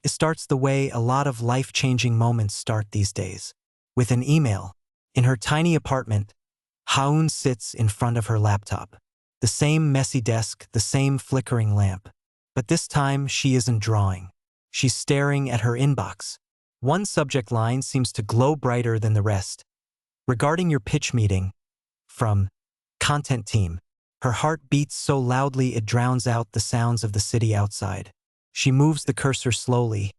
It starts the way a lot of life-changing moments start these days. With an email. In her tiny apartment, Ha-eun sits in front of her laptop. The same messy desk, the same flickering lamp. But this time, she isn't drawing. She's staring at her inbox. One subject line seems to glow brighter than the rest. Regarding your pitch meeting, from Content Team. Her heart beats so loudly it drowns out the sounds of the city outside. She moves the cursor slowly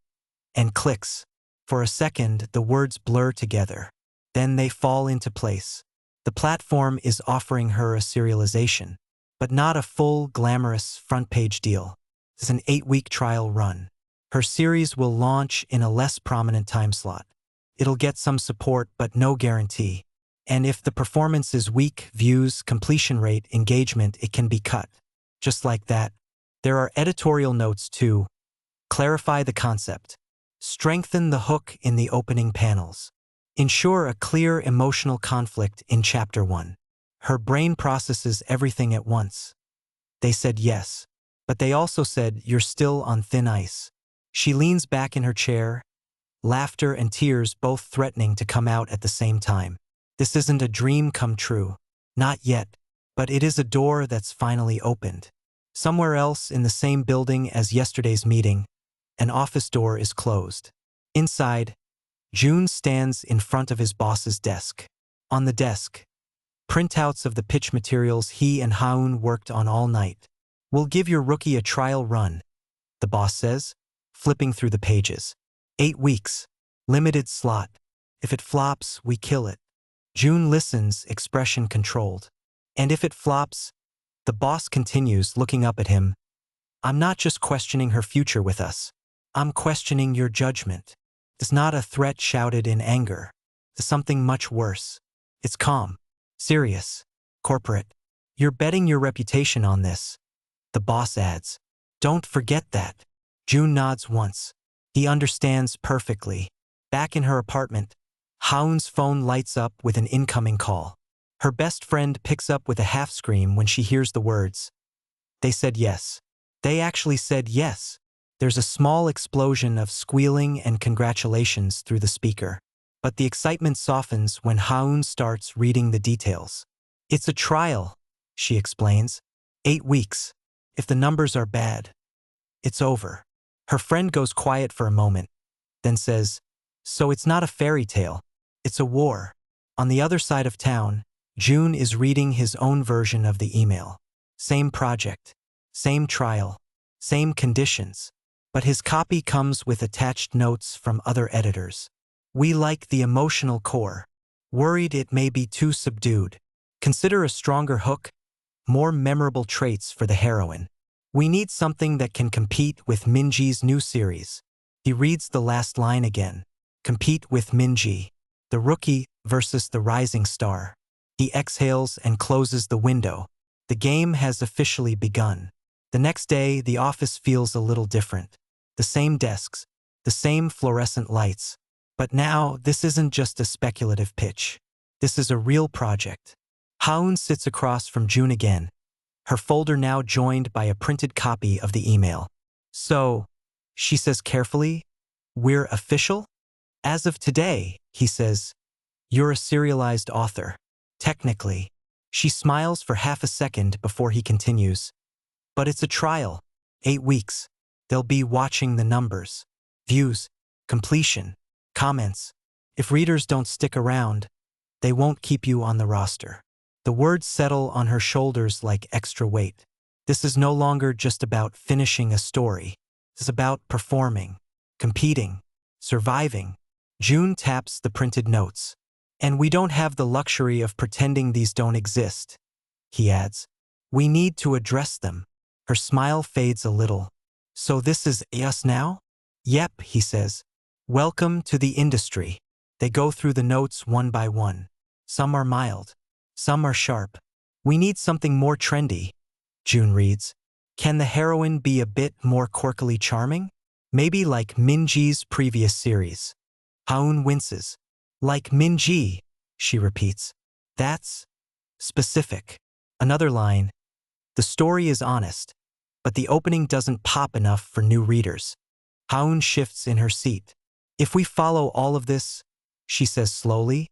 and clicks. For a second, the words blur together. Then they fall into place. The platform is offering her a serialization, but not a full, glamorous front-page deal. It's an 8-week trial run. Her series will launch in a less prominent time slot. It'll get some support, but no guarantee. And if the performance is weak, views, completion rate, engagement, it can be cut. Just like that. There are editorial notes too. Clarify the concept. Strengthen the hook in the opening panels. Ensure a clear emotional conflict in Chapter 1. Her brain processes everything at once. They said yes, but they also said you're still on thin ice. She leans back in her chair, laughter and tears both threatening to come out at the same time. This isn't a dream come true. Not yet, but it is a door that's finally opened. Somewhere else in the same building as yesterday's meeting, an office door is closed. Inside, Joon stands in front of his boss's desk. On the desk, printouts of the pitch materials he and Ha-eun worked on all night. We'll give your rookie a trial run, the boss says, flipping through the pages. 8 weeks. Limited slot. If it flops, we kill it. Joon listens, expression controlled. And if it flops, the boss continues, looking up at him. I'm not just questioning her future with us. I'm questioning your judgment. It's not a threat shouted in anger. It's something much worse. It's calm, serious, corporate. You're betting your reputation on this, the boss adds. Don't forget that. Joon nods once. He understands perfectly. Back in her apartment, Ha-eun's phone lights up with an incoming call. Her best friend picks up with a half scream when she hears the words. They said yes. They actually said yes. There's a small explosion of squealing and congratulations through the speaker. But the excitement softens when Ha-eun starts reading the details. It's a trial, she explains. 8 weeks. If the numbers are bad, it's over. Her friend goes quiet for a moment, then says, so it's not a fairy tale. It's a war. On the other side of town, Joon is reading his own version of the email. Same project, same trial, same conditions. But his copy comes with attached notes from other editors. We like the emotional core. Worried it may be too subdued. Consider a stronger hook, more memorable traits for the heroine. We need something that can compete with Minji's new series. He reads the last line again. Compete with Minji. The rookie versus the rising star. He exhales and closes the window. The game has officially begun. The next day, the office feels a little different. The same desks, the same fluorescent lights. But now, this isn't just a speculative pitch. This is a real project. Ha-eun sits across from Joon again, her folder now joined by a printed copy of the email. So, she says carefully, we're official? As of today, he says, you're a serialized author. Technically. She smiles for half a second before he continues. But it's a trial. 8 weeks. They'll be watching the numbers. Views, completion, comments. If readers don't stick around, they won't keep you on the roster. The words settle on her shoulders like extra weight. This is no longer just about finishing a story. It's about performing, competing, surviving. Joon taps the printed notes. And we don't have the luxury of pretending these don't exist, he adds. We need to address them. Her smile fades a little. So this is us now? Yep, he says. Welcome to the industry. They go through the notes one by one. Some are mild. Some are sharp. We need something more trendy, Joon reads. Can the heroine be a bit more quirkily charming? Maybe like Minji's previous series. Ha-eun winces. Like Minji, she repeats. That's specific. Another line. The story is honest, but the opening doesn't pop enough for new readers. Ha-eun shifts in her seat. If we follow all of this, she says slowly,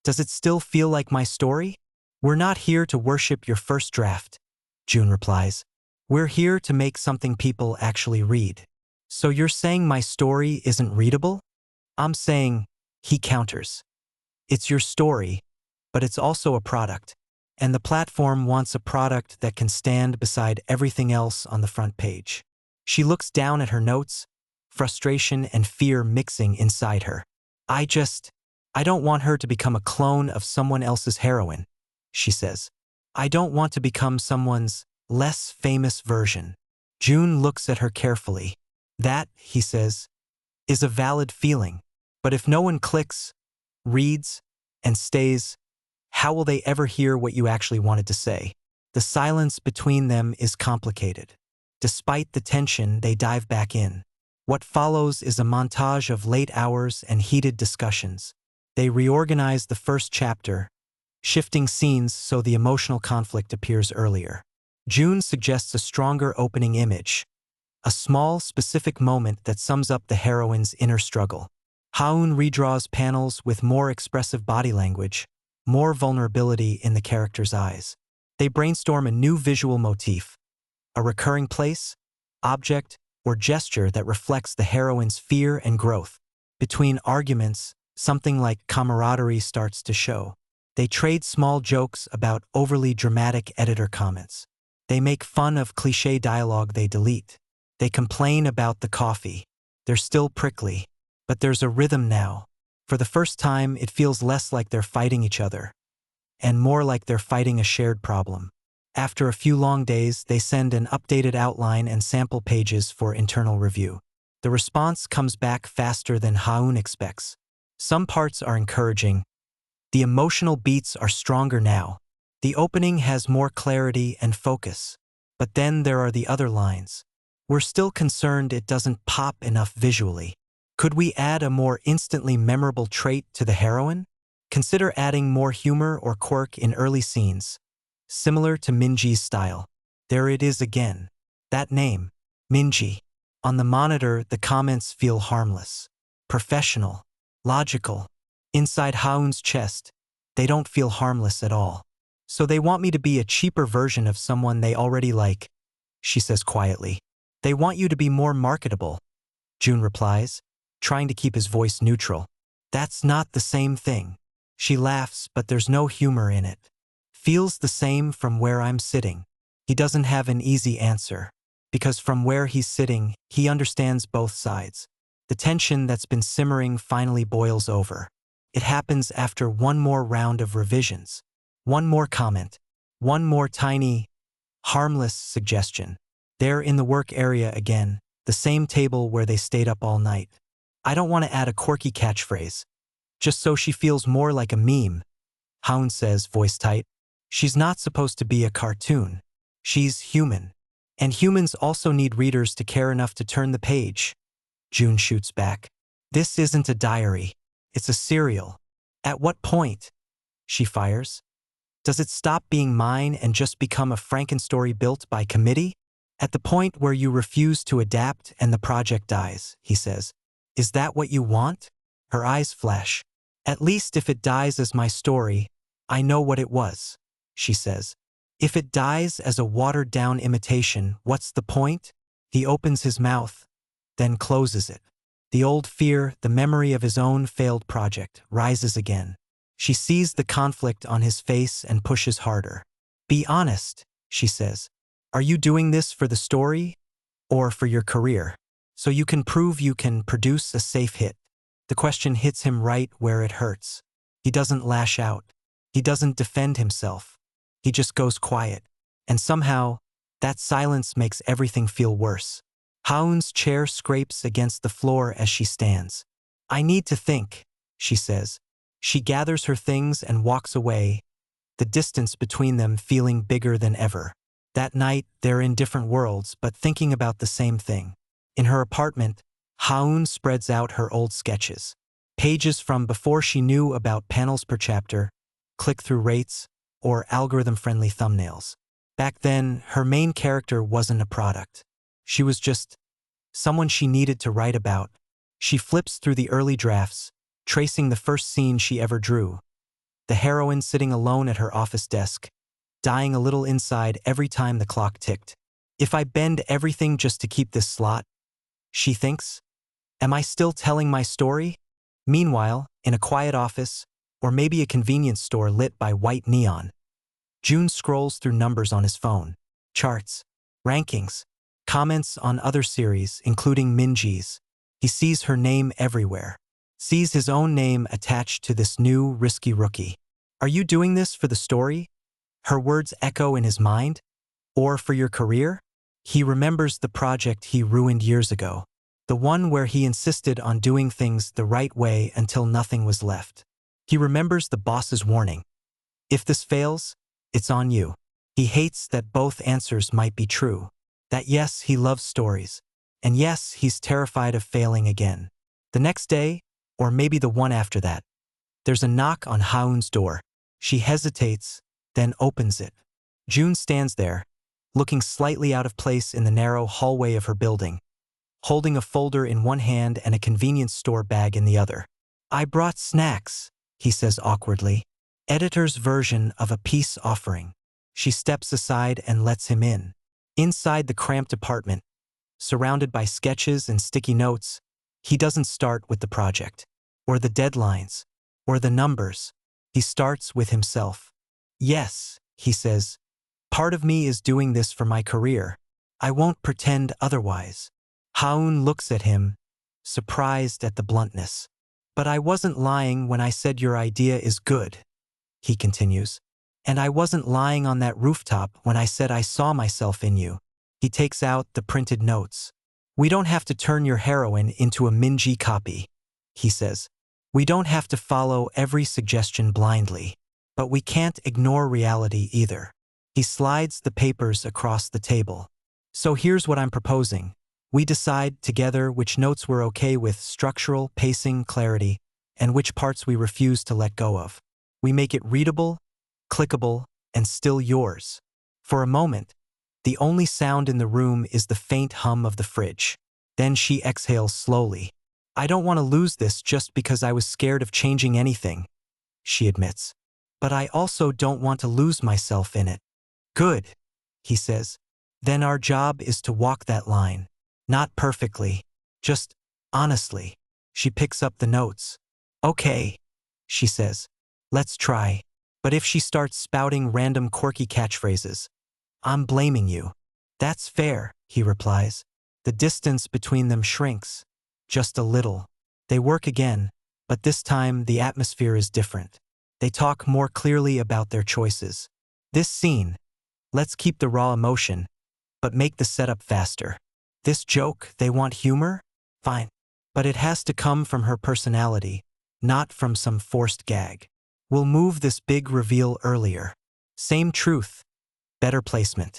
does it still feel like my story? We're not here to worship your first draft, Joon replies. We're here to make something people actually read. So you're saying my story isn't readable? I'm saying, he counters. It's your story, but it's also a product. And the platform wants a product that can stand beside everything else on the front page. She looks down at her notes, frustration and fear mixing inside her. I don't want her to become a clone of someone else's heroine, she says. I don't want to become someone's less famous version. Joon looks at her carefully. That, he says, is a valid feeling. But if no one clicks, reads, and stays, how will they ever hear what you actually wanted to say? The silence between them is complicated. Despite the tension, they dive back in. What follows is a montage of late hours and heated discussions. They reorganize the first chapter, shifting scenes so the emotional conflict appears earlier. Joon suggests a stronger opening image, a small, specific moment that sums up the heroine's inner struggle. Ha-eun redraws panels with more expressive body language, more vulnerability in the character's eyes. They brainstorm a new visual motif, a recurring place, object, or gesture that reflects the heroine's fear and growth. Between arguments, something like camaraderie starts to show. They trade small jokes about overly dramatic editor comments. They make fun of cliché dialogue they delete. They complain about the coffee. They're still prickly, but there's a rhythm now. For the first time, it feels less like they're fighting each other, and more like they're fighting a shared problem. After a few long days, they send an updated outline and sample pages for internal review. The response comes back faster than Ha-eun expects. Some parts are encouraging. The emotional beats are stronger now. The opening has more clarity and focus. But then there are the other lines. We're still concerned it doesn't pop enough visually. Could we add a more instantly memorable trait to the heroine? Consider adding more humor or quirk in early scenes, similar to Minji's style. There it is again. That name, Minji. On the monitor, the comments feel harmless, professional, logical. Inside Ha-eun's chest, they don't feel harmless at all. So they want me to be a cheaper version of someone they already like, she says quietly. They want you to be more marketable, Joon replies, trying to keep his voice neutral. That's not the same thing. She laughs, but there's no humor in it. Feels the same from where I'm sitting. He doesn't have an easy answer, because from where he's sitting, he understands both sides. The tension that's been simmering finally boils over. It happens after one more round of revisions. One more comment. One more tiny, harmless suggestion. They're in the work area again, the same table where they stayed up all night. I don't want to add a quirky catchphrase, just so she feels more like a meme, Ha-eun says, voice tight. She's not supposed to be a cartoon. She's human. And humans also need readers to care enough to turn the page. Joon shoots back. This isn't a diary. It's a serial. At what point? She fires. Does it stop being mine and just become a Frankenstory built by committee? At the point where you refuse to adapt and the project dies, he says. Is that what you want? Her eyes flash. At least if it dies as my story, I know what it was, she says. If it dies as a watered-down imitation, what's the point? He opens his mouth, then closes it. The old fear, the memory of his own failed project, rises again. She sees the conflict on his face and pushes harder. Be honest, she says. Are you doing this for the story or for your career? So you can prove you can produce a safe hit. The question hits him right where it hurts. He doesn't lash out. He doesn't defend himself. He just goes quiet. And somehow, that silence makes everything feel worse. Ha-eun's chair scrapes against the floor as she stands. I need to think, she says. She gathers her things and walks away, the distance between them feeling bigger than ever. That night, they're in different worlds, but thinking about the same thing. In her apartment, Ha-eun spreads out her old sketches. Pages from before she knew about panels per chapter, click-through rates, or algorithm-friendly thumbnails. Back then, her main character wasn't a product. She was just someone she needed to write about. She flips through the early drafts, tracing the first scene she ever drew. The heroine sitting alone at her office desk, dying a little inside every time the clock ticked. If I bend everything just to keep this slot, she thinks, am I still telling my story? Meanwhile, in a quiet office, or maybe a convenience store lit by white neon, Joon scrolls through numbers on his phone, charts, rankings, comments on other series, including Minji's. He sees her name everywhere, sees his own name attached to this new, risky rookie. Are you doing this for the story? Her words echo in his mind. Or for your career? He remembers the project he ruined years ago, the one where he insisted on doing things the right way until nothing was left. He remembers the boss's warning. If this fails, it's on you. He hates that both answers might be true. That yes, he loves stories. And yes, he's terrified of failing again. The next day, or maybe the one after that, there's a knock on Ha-eun's door. She hesitates, then opens it. Joon stands there, looking slightly out of place in the narrow hallway of her building, holding a folder in one hand and a convenience store bag in the other. I brought snacks, he says awkwardly. Editor's version of a peace offering. She steps aside and lets him in. Inside the cramped apartment, surrounded by sketches and sticky notes, he doesn't start with the project, or the deadlines, or the numbers. He starts with himself. Yes, he says, part of me is doing this for my career. I won't pretend otherwise. Ha-eun looks at him, surprised at the bluntness. But I wasn't lying when I said your idea is good, he continues. And I wasn't lying on that rooftop when I said I saw myself in you. He takes out the printed notes. We don't have to turn your heroine into a Minji copy, he says. We don't have to follow every suggestion blindly. But we can't ignore reality either. He slides the papers across the table. So here's what I'm proposing. We decide together which notes we're okay with: structural, pacing, clarity, and which parts we refuse to let go of. We make it readable, clickable, and still yours. For a moment, the only sound in the room is the faint hum of the fridge. Then she exhales slowly. I don't want to lose this just because I was scared of changing anything, she admits. But I also don't want to lose myself in it. Good, he says. Then our job is to walk that line. Not perfectly, just honestly. She picks up the notes. Okay, she says. Let's try. But if she starts spouting random quirky catchphrases, I'm blaming you. That's fair, he replies. The distance between them shrinks. Just a little. They work again, but this time the atmosphere is different. They talk more clearly about their choices. This scene, let's keep the raw emotion, but make the setup faster. This joke, they want humor? Fine. But it has to come from her personality, not from some forced gag. We'll move this big reveal earlier. Same truth, better placement.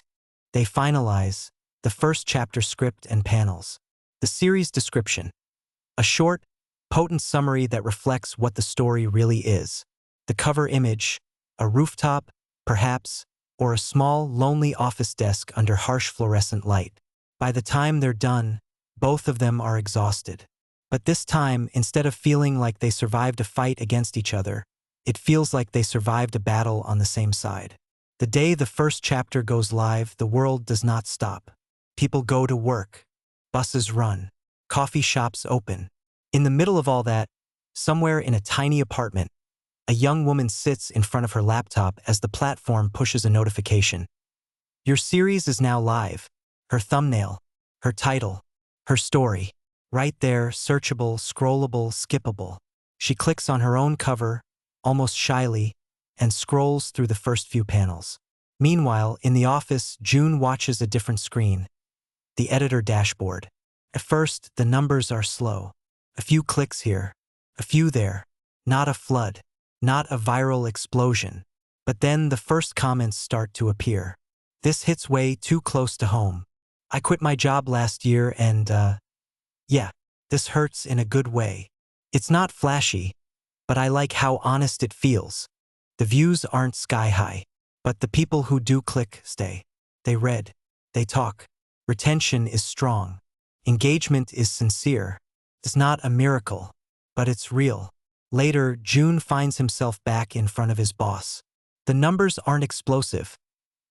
They finalize the first chapter script and panels. The series description. A short, potent summary that reflects what the story really is. The cover image, a rooftop, perhaps, or a small, lonely office desk under harsh fluorescent light. By the time they're done, both of them are exhausted. But this time, instead of feeling like they survived a fight against each other, it feels like they survived a battle on the same side. The day the first chapter goes live, the world does not stop. People go to work. Buses run. Coffee shops open. In the middle of all that, somewhere in a tiny apartment, a young woman sits in front of her laptop as the platform pushes a notification. Your series is now live. Her thumbnail, her title, her story. Right there, searchable, scrollable, skippable. She clicks on her own cover, almost shyly, and scrolls through the first few panels. Meanwhile, in the office, Joon watches a different screen. The editor dashboard. At first, the numbers are slow. A few clicks here, a few there. Not a flood, not a viral explosion. But then the first comments start to appear. This hits way too close to home. I quit my job last year and, yeah, this hurts in a good way. It's not flashy, but I like how honest it feels. The views aren't sky high, but the people who do click stay. They read, they talk. Retention is strong. Engagement is sincere. It's not a miracle, but it's real. Later, Joon finds himself back in front of his boss. The numbers aren't explosive,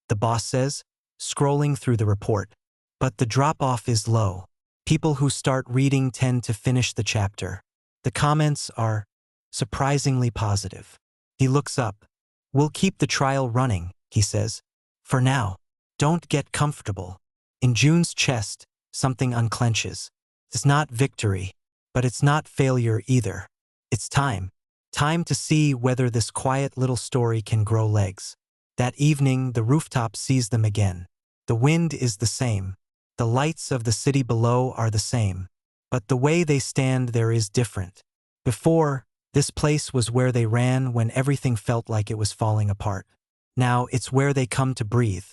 the boss says, scrolling through the report. But the drop-off is low. People who start reading tend to finish the chapter. The comments are surprisingly positive. He looks up. "We'll keep the trial running," he says. "For now. Don't get comfortable." In Joon's chest, something unclenches. It's not victory, but it's not failure either. It's time. Time to see whether this quiet little story can grow legs. That evening, the rooftop sees them again. The wind is the same. The lights of the city below are the same. But the way they stand there is different. Before, this place was where they ran when everything felt like it was falling apart. Now it's where they come to breathe.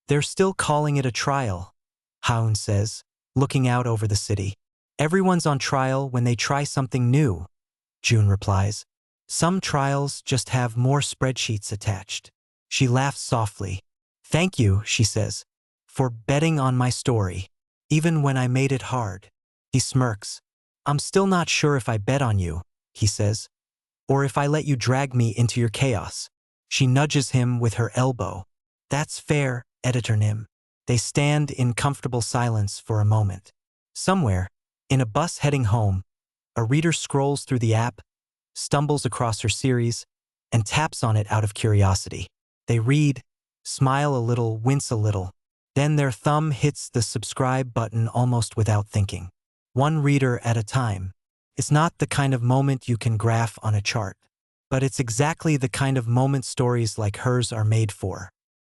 "They're still calling it a trial," Ha-eun says, looking out over the city. "Everyone's on trial when they try something new," Joon replies. "Some trials just have more spreadsheets attached." She laughs softly. "Thank you," she says, "for betting on my story, even when I made it hard." He smirks. "I'm still not sure if I bet on you," he says, "or if I let you drag me into your chaos." She nudges him with her elbow. "That's fair, Editor Nim." They stand in comfortable silence for a moment. Somewhere, in a bus heading home, a reader scrolls through the app, stumbles across her series, and taps on it out of curiosity. They read, smile a little, wince a little. Then their thumb hits the subscribe button almost without thinking. One reader at a time. It's not the kind of moment you can graph on a chart, but it's exactly the kind of moment stories like hers are made for.